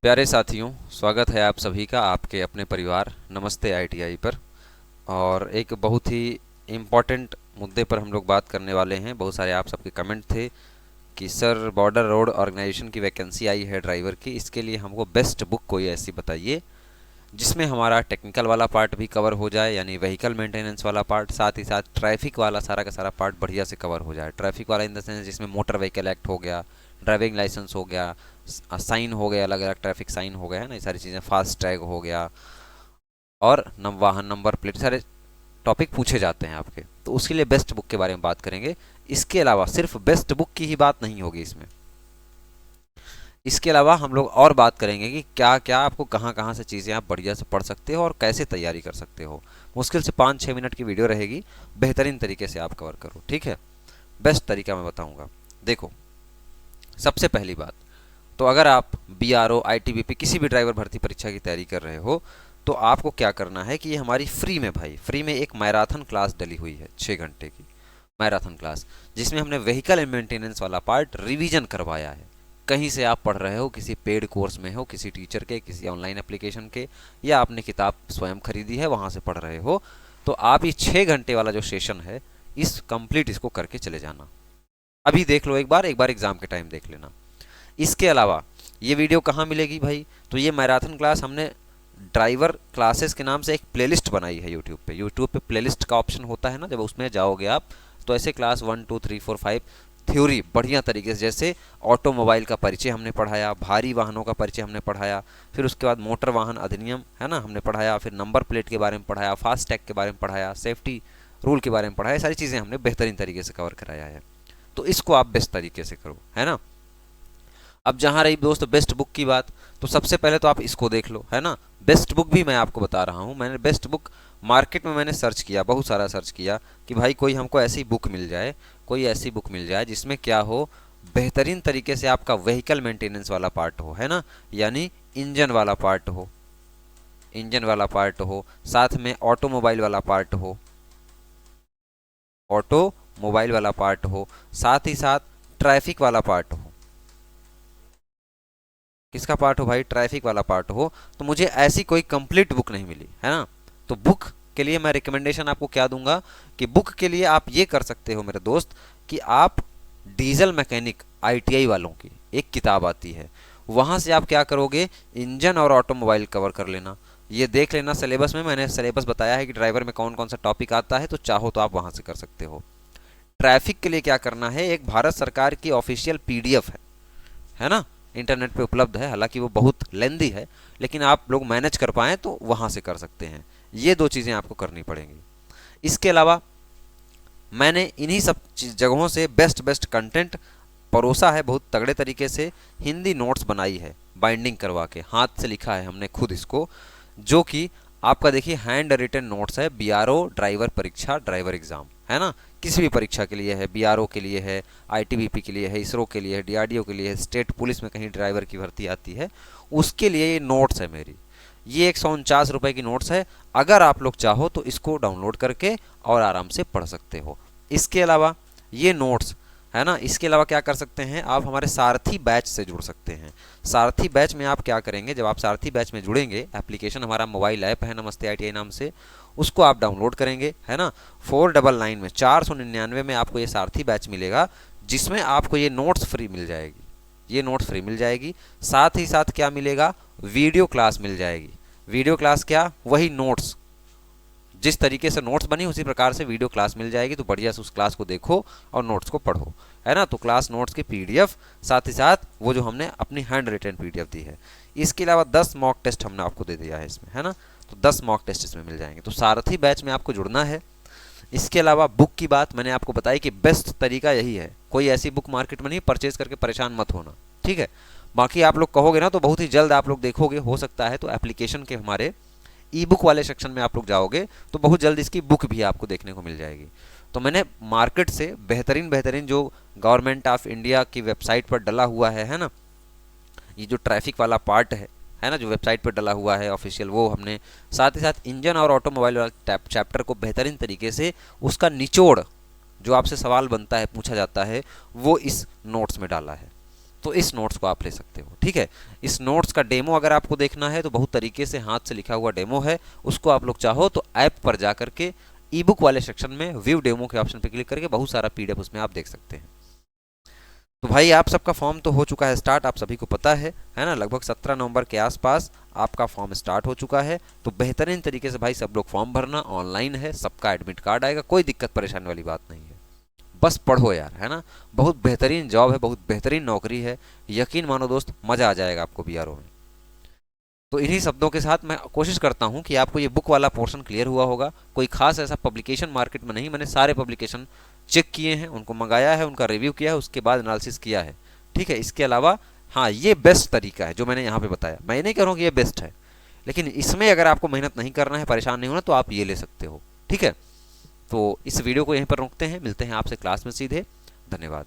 प्यारे साथियों, स्वागत है आप सभी का आपके अपने परिवार नमस्ते आईटीआई पर। और एक बहुत ही इम्पोर्टेंट मुद्दे पर हम लोग बात करने वाले हैं। बहुत सारे आप सबके कमेंट थे कि सर बॉर्डर रोड ऑर्गेनाइजेशन की वैकेंसी आई है ड्राइवर की, इसके लिए हमको बेस्ट बुक कोई ऐसी बताइए जिसमें हमारा टेक्निकल वाला पार्ट भी कवर हो जाए, यानी व्हीकल मेंटेनेंस वाला पार्ट, साथ ही साथ ट्रैफिक वाला सारा का सारा पार्ट बढ़िया से कवर हो जाए। ट्रैफिक वाला इन द सेंस जिसमें मोटर व्हीकल एक्ट हो गया, ड्राइविंग लाइसेंस हो गया, साइन हो गया, अलग अलग ट्रैफिक साइन हो गया है ना, ये सारी चीज़ें, फास्ट टैग हो गया, और वाहन नंबर प्लेट, सारे टॉपिक पूछे जाते हैं आपके। तो उसके लिए बेस्ट बुक के बारे में बात करेंगे। इसके अलावा सिर्फ बेस्ट बुक की ही बात नहीं होगी इसमें, इसके अलावा हम लोग और बात करेंगे कि क्या क्या आपको कहाँ कहाँ से चीज़ें आप बढ़िया से पढ़ सकते हो और कैसे तैयारी कर सकते हो। मुश्किल से 5-6 मिनट की वीडियो रहेगी, बेहतरीन तरीके से आप कवर करो, ठीक है। बेस्ट तरीका मैं बताऊंगा। देखो, सबसे पहली बात तो अगर आप बीआरओ, आईटीबीपी किसी भी ड्राइवर भर्ती परीक्षा की तैयारी कर रहे हो तो आपको क्या करना है कि ये हमारी फ्री में, भाई फ्री में एक मैराथन क्लास डली हुई है 6 घंटे की मैराथन क्लास, जिसमें हमने व्हीकल मेंटेनेंस वाला पार्ट रिवीजन करवाया है। कहीं से आप पढ़ रहे हो, किसी पेड कोर्स में हो, किसी टीचर के, किसी ऑनलाइन एप्लीकेशन के, या आपने किताब स्वयं खरीदी है वहाँ से पढ़ रहे हो, तो आप ये 6 घंटे वाला जो सेशन है इस कंप्लीट इसको करके चले जाना। अभी देख लो, एक बार एग्जाम के टाइम देख लेना। इसके अलावा ये वीडियो कहाँ मिलेगी भाई? तो ये मैराथन क्लास हमने ड्राइवर क्लासेस के नाम से एक प्लेलिस्ट बनाई है यूट्यूब पे। यूट्यूब पे प्लेलिस्ट का ऑप्शन होता है ना, जब उसमें जाओगे आप तो ऐसे क्लास 1 2 3 4 5 थ्योरी बढ़िया तरीके से, जैसे ऑटोमोबाइल का परिचय हमने पढ़ाया, भारी वाहनों का परिचय हमने पढ़ाया, फिर उसके बाद मोटर वाहन अधिनियम है ना हमने पढ़ाया, फिर नंबर प्लेट के बारे में पढ़ाया, फास्ट टैग के बारे में पढ़ाया, सेफ्टी रूल के बारे में पढ़ाया, सारी चीज़ें हमने बेहतरीन तरीके से कवर कराया है। तो इसको आप बेस्ट तरीके से करो, है ना। अब जहाँ रही दोस्त बेस्ट बुक की बात, तो सबसे पहले तो आप इसको देख लो, है ना। बेस्ट बुक भी मैं आपको बता रहा हूँ, मैंने बेस्ट बुक मार्केट में मैंने सर्च किया, बहुत सारा सर्च किया कि भाई कोई हमको ऐसी बुक मिल जाए, कोई ऐसी बुक मिल जाए जिसमें क्या हो, बेहतरीन तरीके से आपका व्हीकल मेंटेनेंस वाला पार्ट हो, है ना, यानी इंजन वाला पार्ट हो, इंजन वाला पार्ट हो, साथ में ऑटोमोबाइल वाला पार्ट हो, ऑटोमोबाइल वाला पार्ट हो, साथ ही साथ ट्रैफिक वाला पार्ट हो। किसका पार्ट हो भाई? ट्रैफिक वाला पार्ट हो। तो मुझे ऐसी कोई कंप्लीट बुक नहीं मिली, है ना। तो बुक के लिए मैं रिकमेंडेशन आपको क्या दूंगा कि बुक के लिए आप ये कर सकते हो मेरे दोस्त कि आप डीजल मैकेनिक आईटीआई वालों की एक किताब आती है, वहाँ से आप क्या करोगे, इंजन और ऑटोमोबाइल कवर कर लेना। ये देख लेना सिलेबस में, मैंने सिलेबस बताया है कि ड्राइवर में कौन कौन सा टॉपिक आता है, तो चाहो तो आप वहाँ से कर सकते हो। ट्रैफिक के लिए क्या करना है, एक भारत सरकार की ऑफिशियल पीडीएफ है ना, इंटरनेट पे उपलब्ध है, हालांकि वो बहुत लेंदी है, लेकिन आप लोग मैनेज कर पाएँ तो वहाँ से कर सकते हैं। ये दो चीज़ें आपको करनी पड़ेंगी। इसके अलावा मैंने इन्हीं सब जगहों से बेस्ट बेस्ट कंटेंट परोसा है, बहुत तगड़े तरीके से हिंदी नोट्स बनाई है, बाइंडिंग करवा के हाथ से लिखा है हमने खुद इसको, जो कि आपका देखिए हैंड रिटन नोट्स है। बीआरओ ड्राइवर परीक्षा, ड्राइवर एग्जाम, है ना, किसी भी परीक्षा के लिए है, बीआरओ के लिए है, आईटीबीपी के लिए है, इसरो के लिए है, डीआरडीओ के लिए है, स्टेट पुलिस में कहीं ड्राइवर की भर्ती आती है, उसके लिए ये नोट्स है मेरी। ये 149 रुपये की नोट्स है। अगर आप लोग चाहो तो इसको डाउनलोड करके और आराम से पढ़ सकते हो। इसके अलावा ये नोट्स, है ना, इसके अलावा क्या कर सकते हैं, आप हमारे सारथी बैच से जुड़ सकते हैं। सारथी बैच में आप क्या करेंगे, जब आप सारथी बैच में जुड़ेंगे, एप्लीकेशन हमारा मोबाइल ऐप है नमस्ते आईटीआई नाम से, उसको आप डाउनलोड करेंगे, है ना। 499 में, 499 में आपको ये सारथी बैच मिलेगा, जिसमें आपको ये नोट्स फ्री मिल जाएगी, ये नोट्स फ्री मिल जाएगी। साथ ही साथ क्या मिलेगा, वीडियो क्लास मिल जाएगी। वीडियो क्लास क्या, वही नोट्स, जिस तरीके से नोट्स बनी उसी प्रकार से वीडियो क्लास मिल जाएगी। तो बढ़िया से उस क्लास को देखो और नोट्स को पढ़ो, है ना। तो क्लास नोट्स की पीडीएफ, साथ ही साथ वो जो हमने अपनी हैंड रिटन पीडीएफ दी है। इसके अलावा 10 मॉक टेस्ट हमने आपको दे दिया है इसमें, है ना। तो 10 मॉक टेस्ट इसमें मिल जाएंगे। तो सारथी बैच में आपको जुड़ना है। इसके अलावा बुक की बात मैंने आपको बताई कि बेस्ट तरीका यही है, कोई ऐसी बुक मार्केट में नहीं, परचेज करके परेशान मत होना, ठीक है। बाकी आप लोग कहोगे ना तो बहुत ही जल्द आप लोग देखोगे, हो सकता है तो एप्लीकेशन के हमारे ई बुक वाले सेक्शन में आप लोग जाओगे तो बहुत जल्द इसकी बुक भी आपको देखने को मिल जाएगी। तो मैंने मार्केट से बेहतरीन बेहतरीन जो गवर्नमेंट ऑफ इंडिया की वेबसाइट पर डला हुआ है ना, ये जो ट्रैफिक वाला पार्ट है ना, जो वेबसाइट पर डला हुआ है ऑफिशियल, वो हमने, साथ ही साथ इंजन और ऑटोमोबाइल वाला चैप्टर को बेहतरीन तरीके से उसका निचोड़, जो आपसे सवाल बनता है, पूछा जाता है, वो इस नोट्स में डाला है, तो इस नोट्स को आप ले सकते हो। ठीक है, इस नोट्स का डेमो अगर आपको देखना है तो बहुत तरीके से हाथ से लिखा हुआ डेमो है, उसको आप लोग चाहो तो ऐप पर जा करके ई बुक वाले सेक्शन में व्यू डेमो के ऑप्शन पर क्लिक करके बहुत सारा पीडीएफ उसमें आप देख सकते हैं। तो भाई आप सबका फॉर्म तो हो चुका है स्टार्ट, आप सभी को पता है ना, लगभग 17 नवंबर के आसपास आपका फॉर्म स्टार्ट हो चुका है। तो बेहतरीन तरीके से भाई सब लोग फॉर्म भरना, ऑनलाइन है, सबका एडमिट कार्ड आएगा, कोई दिक्कत परेशानी वाली बात नहीं है। बस पढ़ो यार, है ना, बहुत बेहतरीन जॉब है, बहुत बेहतरीन नौकरी है, यकीन मानो दोस्त, मजा आ जाएगा आपको बीआरओ में। तो इन्हीं शब्दों के साथ मैं कोशिश करता हूं कि आपको ये बुक वाला पोर्शन क्लियर हुआ होगा। कोई खास ऐसा पब्लिकेशन मार्केट में नहीं, मैंने सारे पब्लिकेशन चेक किए हैं, उनको मंगाया है, उनका रिव्यू किया है, उसके बाद एनालिसिस किया है। ठीक है, इसके अलावा हाँ ये बेस्ट तरीका है जो मैंने यहाँ पे बताया। मैं ये नहीं कह रहा हूँ कि ये बेस्ट है, लेकिन इसमें अगर आपको मेहनत नहीं करना है, परेशान नहीं होना, तो आप ये ले सकते हो। ठीक है, तो इस वीडियो को यहीं पर रोकते हैं, मिलते हैं आपसे क्लास में सीधे। धन्यवाद।